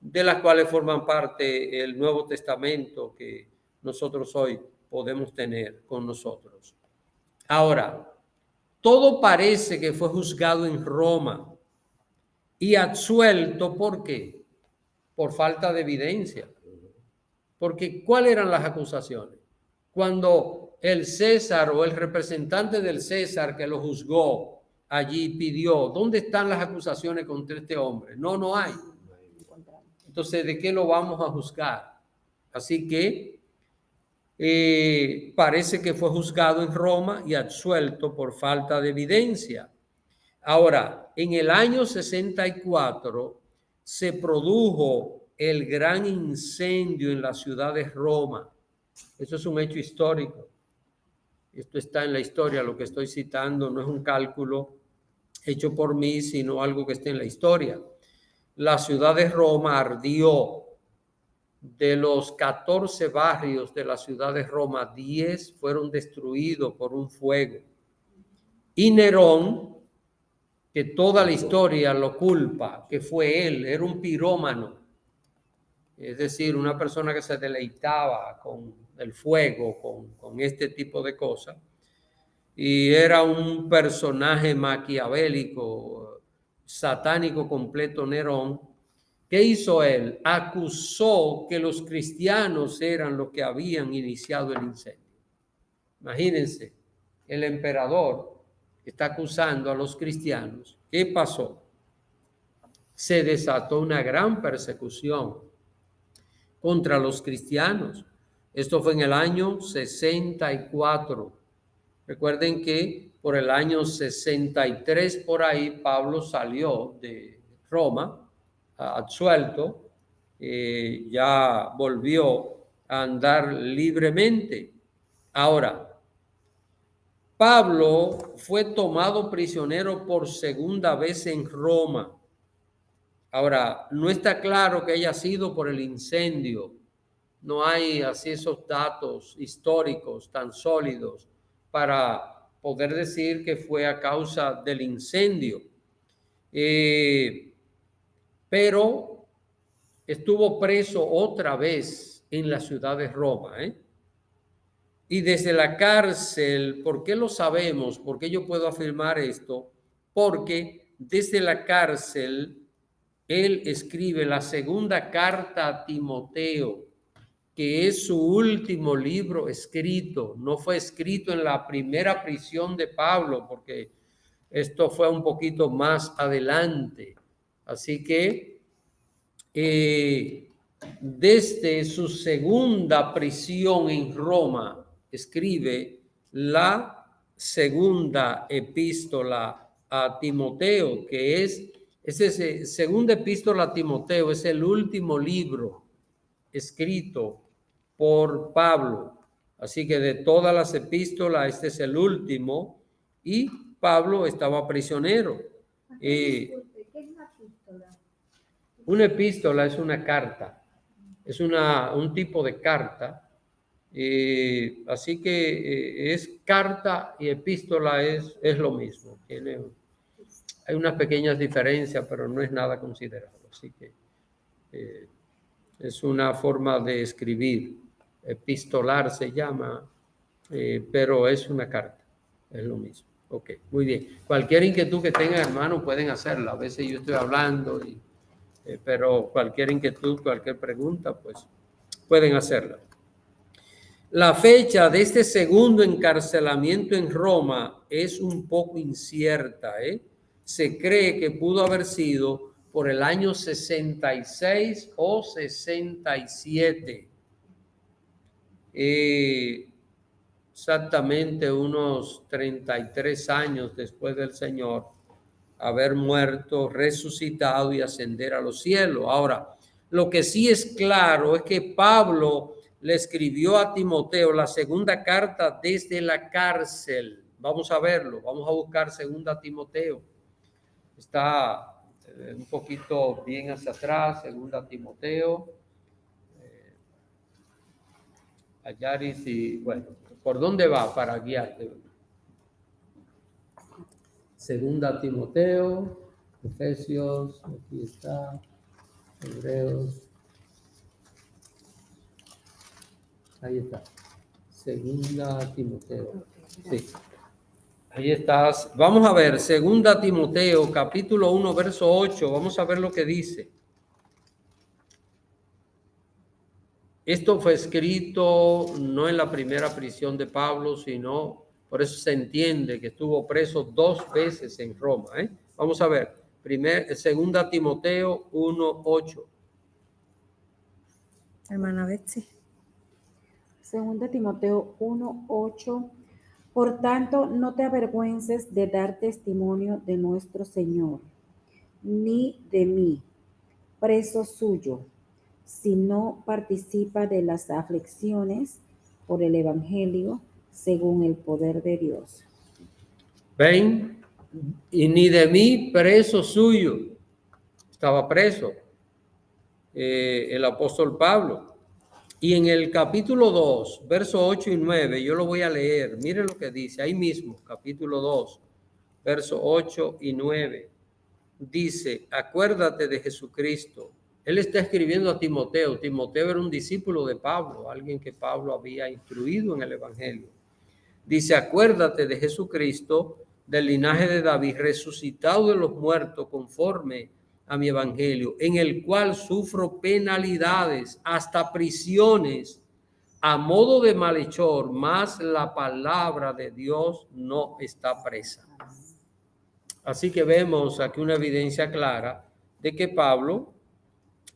[SPEAKER 3] de las cuales forman parte el Nuevo Testamento que nosotros hoy podemos tener con nosotros. Ahora, todo parece que fue juzgado en Roma y absuelto. ¿Por qué? Por falta de evidencia. Porque ¿cuáles eran las acusaciones? Cuando el César o el representante del César que lo juzgó allí pidió, ¿dónde están las acusaciones contra este hombre? No hay. Entonces, ¿de qué lo vamos a juzgar? Así que parece que fue juzgado en Roma y absuelto por falta de evidencia. Ahora, en el año 64 se produjo el gran incendio en la ciudad de Roma. Eso es un hecho histórico. Esto está en la historia, lo que estoy citando no es un cálculo hecho por mí, sino algo que está en la historia. La ciudad de Roma ardió. De los 14 barrios de la ciudad de Roma, 10 fueron destruidos por un fuego. Y Nerón, que toda la historia lo culpa, que fue él, era un pirómano, es decir, una persona que se deleitaba con el fuego, con este tipo de cosas, y era un personaje maquiavélico, satánico completo, Nerón. ¿Qué hizo él? Acusó que los cristianos eran los que habían iniciado el incendio. Imagínense, el emperador está acusando a los cristianos. ¿Qué pasó? Se desató una gran persecución contra los cristianos. Esto fue en el año 64. Recuerden que por el año 63 por ahí Pablo salió de Roma absuelto, ya volvió a andar libremente. Ahora, Pablo fue tomado prisionero por segunda vez en Roma. Ahora, no está claro que haya sido por el incendio. No hay así esos datos históricos tan sólidos para poder decir que fue a causa del incendio. Pero estuvo preso otra vez en la ciudad de Roma. Y desde la cárcel, ¿por qué lo sabemos? ¿Por qué yo puedo afirmar esto? Porque desde la cárcel él escribe la segunda carta a Timoteo, que es su último libro escrito. No fue escrito en la primera prisión de Pablo, porque esto fue un poquito más adelante. Así que desde su segunda prisión en Roma, escribe la segunda epístola a Timoteo, que ese segunda epístola a Timoteo es el último libro escrito por Pablo. Así que de todas las epístolas, este es el último, y Pablo estaba prisionero.
[SPEAKER 9] ¿Qué es una epístola?
[SPEAKER 3] Una epístola es una carta, es un tipo de carta, así que es carta y epístola es lo mismo. Hay unas pequeñas diferencias, pero no es nada considerado, así que es una forma de escribir, epistolar se llama, pero es una carta, es lo mismo. Ok, muy bien. Cualquier inquietud que tengan, hermano, pueden hacerla. A veces yo estoy hablando pero cualquier inquietud, cualquier pregunta, pues pueden hacerla. La fecha de este segundo encarcelamiento en Roma es un poco incierta. Se cree que pudo haber sido por el año 66 o 67. Exactamente unos 33 años después del Señor haber muerto, resucitado y ascender a los cielos. Ahora, lo que sí es claro es que Pablo le escribió a Timoteo la segunda carta desde la cárcel. Vamos a verlo, vamos a buscar segunda Timoteo. Está un poquito bien hacia atrás, segunda Timoteo. Ayaris y bueno, ¿por dónde va para guiarte? Segunda Timoteo, Efesios, aquí está, Hebreos, ahí está, segunda Timoteo, sí, ahí estás. Vamos a ver, segunda Timoteo, capítulo 1, verso 8, vamos a ver lo que dice. Esto fue escrito no en la primera prisión de Pablo, sino... Por eso se entiende que estuvo preso 2 veces en Roma. Vamos a ver. Segunda Timoteo 1:8.
[SPEAKER 1] Hermana Betsy.
[SPEAKER 6] Segunda Timoteo 1:8. Por tanto, no te avergüences de dar testimonio de nuestro Señor, ni de mí, preso suyo, sino participa de las aflicciones por el Evangelio según el poder de Dios.
[SPEAKER 3] ¿Ven? Y ni de mí, preso suyo. Estaba preso el apóstol Pablo. Y en el capítulo 2, versos 8 y 9, yo lo voy a leer. Miren lo que dice ahí mismo, capítulo 2, versos 8 y 9. Dice, acuérdate de Jesucristo. Él está escribiendo a Timoteo. Timoteo era un discípulo de Pablo, alguien que Pablo había instruido en el Evangelio. Dice, acuérdate de Jesucristo, del linaje de David, resucitado de los muertos conforme a mi Evangelio, en el cual sufro penalidades, hasta prisiones, a modo de malhechor, mas la palabra de Dios no está presa. Así que vemos aquí una evidencia clara de que Pablo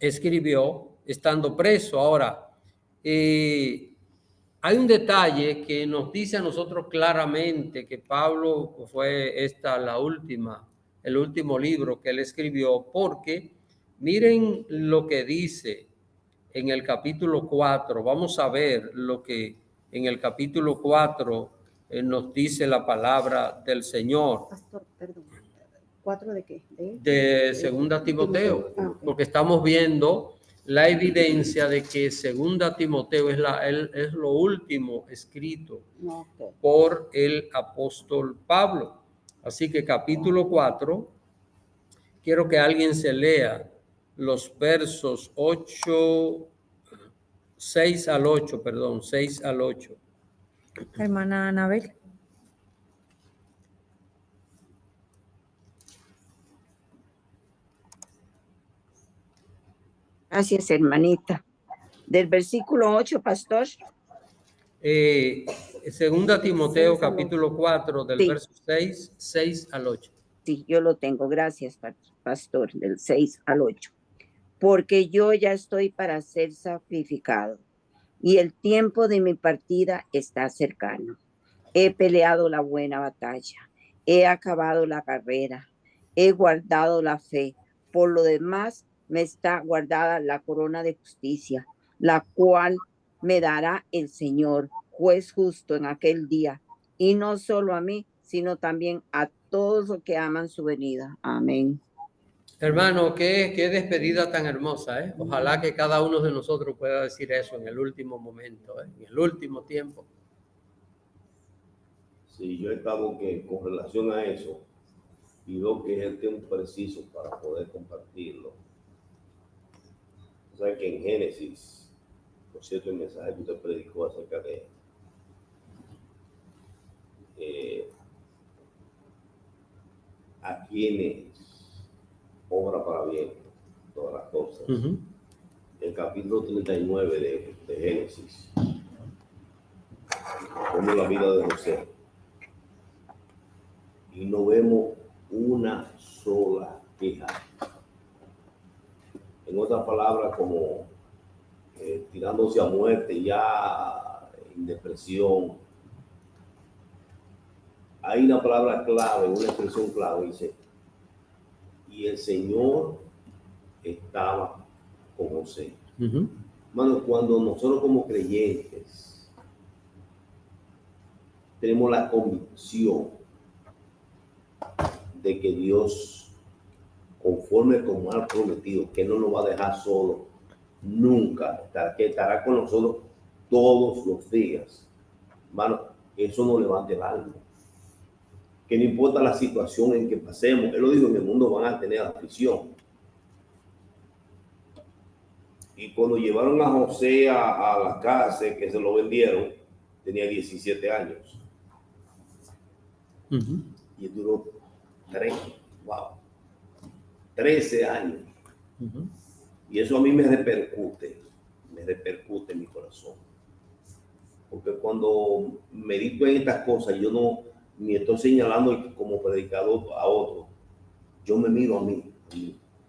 [SPEAKER 3] escribió estando preso. Ahora, hay un detalle que nos dice a nosotros claramente que Pablo fue el último libro que él escribió, porque miren lo que dice en el capítulo 4. Vamos a ver lo que en el capítulo 4 nos dice la palabra del Señor.
[SPEAKER 6] Pastor, perdón. ¿4 de qué?
[SPEAKER 3] De Segunda Timoteo, porque estamos viendo la evidencia de que Segunda Timoteo es lo último escrito por el apóstol Pablo. Así que capítulo 4, quiero que alguien se lea los versos 6 al 8.
[SPEAKER 1] Hermana Anabel.
[SPEAKER 2] Gracias, hermanita. Del versículo 8, pastor.
[SPEAKER 3] Segunda Timoteo, capítulo 4, del verso 6 al 8.
[SPEAKER 2] Sí, yo lo tengo. Gracias, pastor, del 6 al 8. Porque yo ya estoy para ser sacrificado y el tiempo de mi partida está cercano. He peleado la buena batalla, he acabado la carrera, he guardado la fe. Por lo demás, me está guardada la corona de justicia, la cual me dará el Señor, juez justo en aquel día, y no solo a mí, sino también a todos los que aman su venida. Amén.
[SPEAKER 3] Hermano, qué despedida tan hermosa, ¿eh? Ojalá que cada uno de nosotros pueda decir eso en el último momento, en el último tiempo.
[SPEAKER 4] Sí, yo he estado que con relación a eso, y veo que es el tiempo preciso para poder compartirlo. O sea que en Génesis, por cierto, el mensaje que usted predicó acerca de a quienes obra para bien todas las cosas. El capítulo 39 de Génesis, como la vida de José, y no vemos una sola queja. En otras palabras, como tirándose a muerte, ya en depresión. Hay una palabra clave, una expresión clave, dice, y el Señor estaba con José. Hermano, cuando nosotros como creyentes tenemos la convicción de que Dios, conforme como ha prometido, que no nos va a dejar solo nunca, que estará con nosotros todos los días, hermano, eso nos levanta el alma. Que no importa la situación en que pasemos, él lo dijo, en el mundo van a tener aflicción. Y cuando llevaron a José a la cárcel, que se lo vendieron, tenía 17 años. Y duró 13 años. Y eso a mí me repercute en mi corazón. Porque cuando medito en estas cosas, yo no ni estoy señalando como predicador a otro. Yo me miro a mí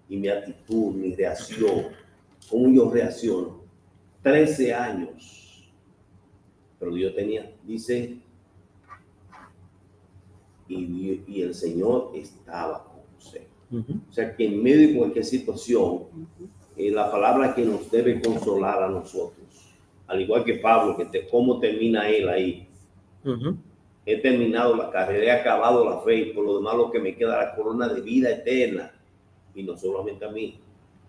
[SPEAKER 4] y mi actitud, mi reacción, cómo yo reacciono. 13 años Pero Dios tenía, dice, y el Señor estaba con José. O sea, que en medio de cualquier situación, la palabra que nos debe consolar a nosotros, al igual que Pablo, cómo termina él ahí. He terminado la carrera, he acabado la fe, y por lo demás lo que me queda la corona de vida eterna. Y no solamente a mí,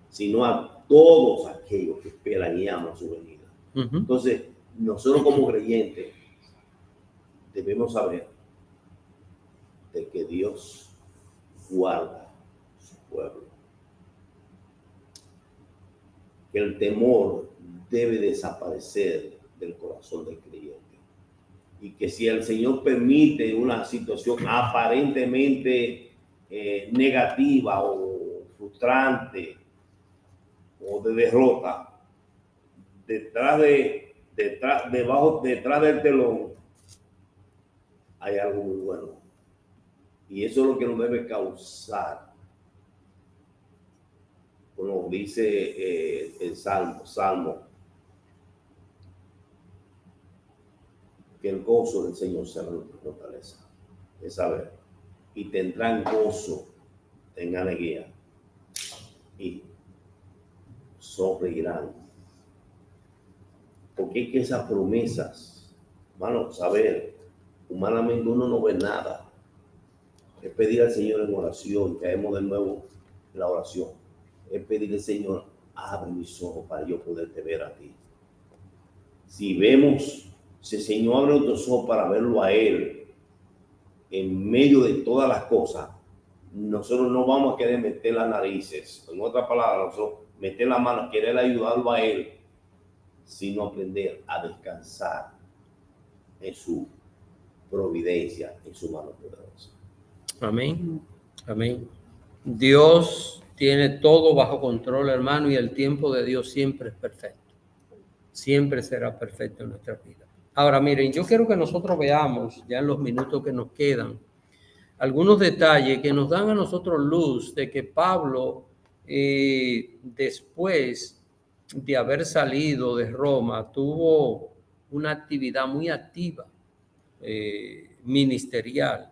[SPEAKER 4] sino a todos aquellos que esperan y aman su venida. Entonces, nosotros como creyentes debemos saber de que Dios guarda su pueblo. Que el temor debe desaparecer del corazón del creyente. Y que si el Señor permite una situación aparentemente negativa o frustrante o de derrota, detrás del telón hay algo muy bueno. Y eso es lo que nos debe causar, como dice el Salmo, que el gozo del Señor será nuestra fortaleza. Es saber, y tendrán gozo en alegría y sonreirán. Porque es que esas promesas, hermano, saber, humanamente uno no ve nada. Es pedir al Señor en oración, caemos de nuevo en la oración. Es pedirle al Señor, abre mis ojos para yo poderte ver a ti. Si el Señor abre nuestros ojos para verlo a Él, en medio de todas las cosas, nosotros no vamos a querer meter las narices. En otras palabras, nosotros meter la mano, querer ayudarlo a Él, sino aprender a descansar en su providencia, en su mano poderosa.
[SPEAKER 3] Amén. Amén. Dios tiene todo bajo control, hermano, y el tiempo de Dios siempre es perfecto. Siempre será perfecto en nuestra vida. Ahora, miren, yo quiero que nosotros veamos, ya en los minutos que nos quedan, algunos detalles que nos dan a nosotros luz de que Pablo, después de haber salido de Roma, tuvo una actividad muy activa, ministerial.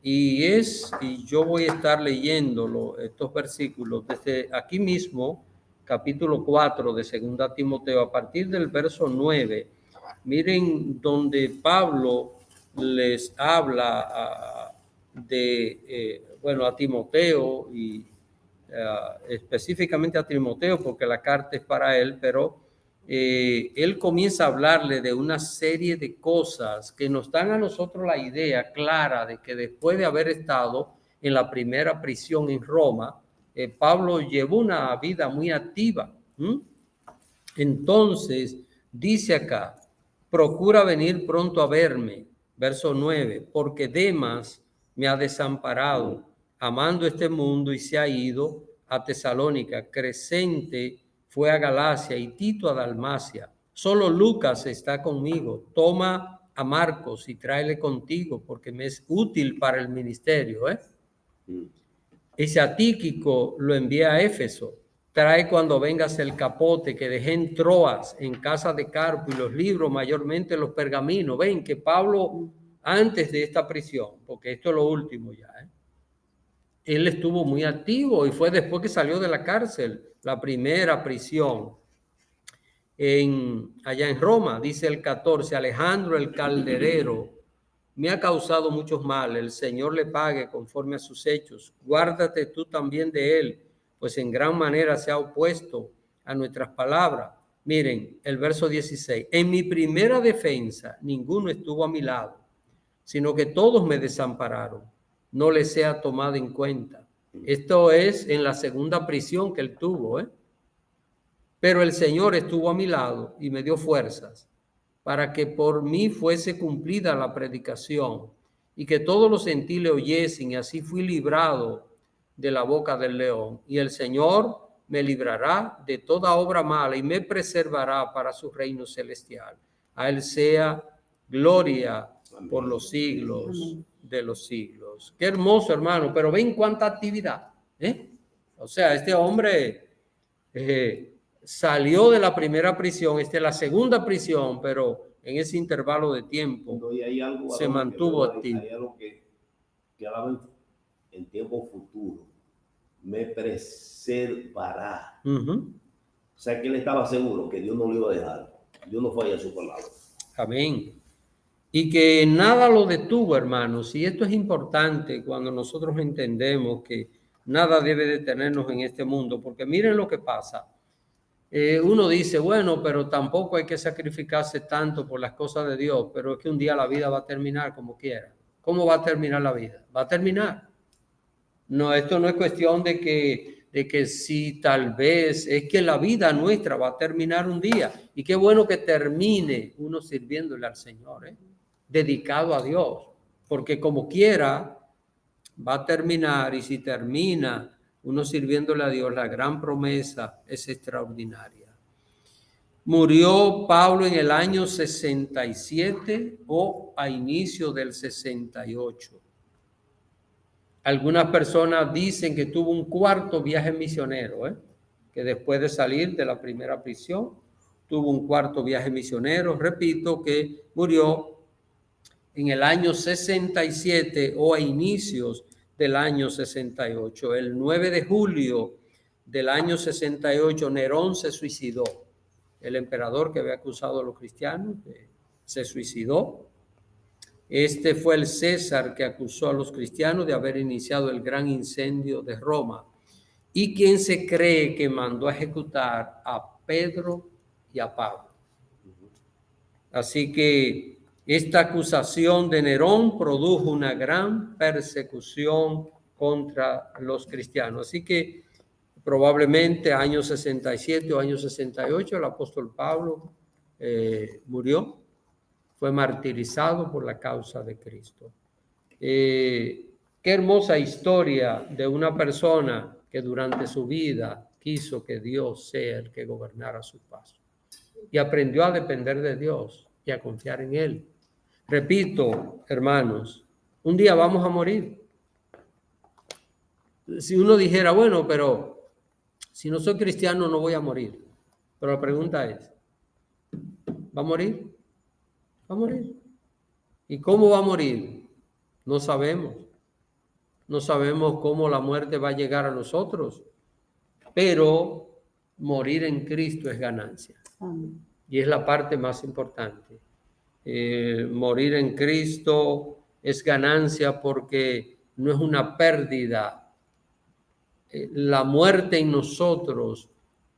[SPEAKER 3] Y yo voy a estar leyendo estos versículos desde aquí mismo, capítulo 4 de 2 Timoteo, a partir del verso 9. Miren donde Pablo les habla a Timoteo y específicamente a Timoteo, porque la carta es para él, pero él comienza a hablarle de una serie de cosas que nos dan a nosotros la idea clara de que después de haber estado en la primera prisión en Roma, Pablo llevó una vida muy activa. Entonces, dice acá, procura venir pronto a verme, verso 9, porque Demas me ha desamparado, amando este mundo, y se ha ido a Tesalónica. Crescente fue a Galacia y Tito a Dalmacia. Solo Lucas está conmigo. Toma a Marcos y tráele contigo, porque me es útil para el ministerio. Ese a Tíquico lo envié a Éfeso. Trae cuando vengas el capote que dejé en Troas, en casa de Carpo, y los libros, mayormente los pergaminos. Ven que Pablo, antes de esta prisión, porque esto es lo último ya, él estuvo muy activo, y fue después que salió de la cárcel, la primera prisión allá en Roma. Dice el 14, Alejandro el calderero me ha causado muchos males, el Señor le pague conforme a sus hechos. Guárdate tú también de él, pues en gran manera se ha opuesto a nuestras palabras. Miren, el verso 16, en mi primera defensa ninguno estuvo a mi lado, sino que todos me desampararon, no les sea tomado en cuenta. Esto es en la segunda prisión que él tuvo, Pero el Señor estuvo a mi lado y me dio fuerzas para que por mí fuese cumplida la predicación y que todos los gentiles oyesen, y así fui librado de la boca del león. Y el Señor me librará de toda obra mala y me preservará para su reino celestial. A él sea gloria por los siglos de los siglos. Qué hermoso, hermano, pero ven cuánta actividad, O sea, este hombre salió de la primera prisión, esta es la segunda prisión, pero en ese intervalo de tiempo,
[SPEAKER 4] No, y hay algo,
[SPEAKER 3] se
[SPEAKER 4] varón,
[SPEAKER 3] mantuvo
[SPEAKER 4] que
[SPEAKER 3] activo.
[SPEAKER 4] Hay algo que ahora en tiempo futuro me preservará.
[SPEAKER 3] Ujú.
[SPEAKER 4] O sea que él estaba seguro que Dios no lo iba a dejar. Dios no falla su palabra.
[SPEAKER 3] Amén. Y que nada lo detuvo, hermanos. Y esto es importante cuando nosotros entendemos que nada debe detenernos en este mundo, porque miren lo que pasa. Uno dice, bueno, pero tampoco hay que sacrificarse tanto por las cosas de Dios, pero es que un día la vida va a terminar como quiera. ¿Cómo va a terminar la vida? Va a terminar. No, esto no es cuestión de que si tal vez, es que la vida nuestra va a terminar un día. Y qué bueno que termine uno sirviéndole al Señor, dedicado a Dios, porque como quiera va a terminar, y si termina uno sirviéndole a Dios, la gran promesa es extraordinaria. Murió Pablo en el año 67 o a inicio del 68. Algunas personas dicen que tuvo un cuarto viaje misionero, que después de salir de la primera prisión, tuvo un cuarto viaje misionero. Repito que murió en el año 67 o a inicios del año 68. El 9 de julio del año 68, Nerón se suicidó. El emperador que había acusado a los cristianos se suicidó. Este fue el César que acusó a los cristianos de haber iniciado el gran incendio de Roma y quien se cree que mandó a ejecutar a Pedro y a Pablo. Así que esta acusación de Nerón produjo una gran persecución contra los cristianos. Así que probablemente año 67 o año 68 el apóstol Pablo murió, fue martirizado por la causa de Cristo. Qué hermosa historia de una persona que durante su vida quiso que Dios sea el que gobernara su paso y aprendió a depender de Dios y a confiar en Él. Repito, hermanos, un día vamos a morir. Si uno dijera, bueno, pero si no soy cristiano no voy a morir. Pero la pregunta es, ¿va a morir? Va a morir. ¿Y cómo va a morir? No sabemos. No sabemos cómo la muerte va a llegar a nosotros, pero morir en Cristo es ganancia. Y es la parte más importante. Morir en Cristo es ganancia porque no es una pérdida. La muerte en nosotros,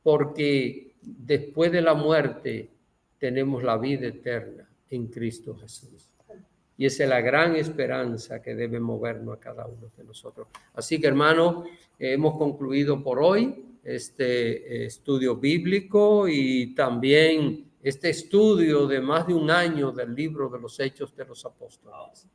[SPEAKER 3] porque después de la muerte tenemos la vida eterna en Cristo Jesús. Y esa es la gran esperanza que debe movernos a cada uno de nosotros. Así que, hermanos, hemos concluido por hoy este estudio bíblico y también este estudio de más de un año del libro de los Hechos de los Apóstoles.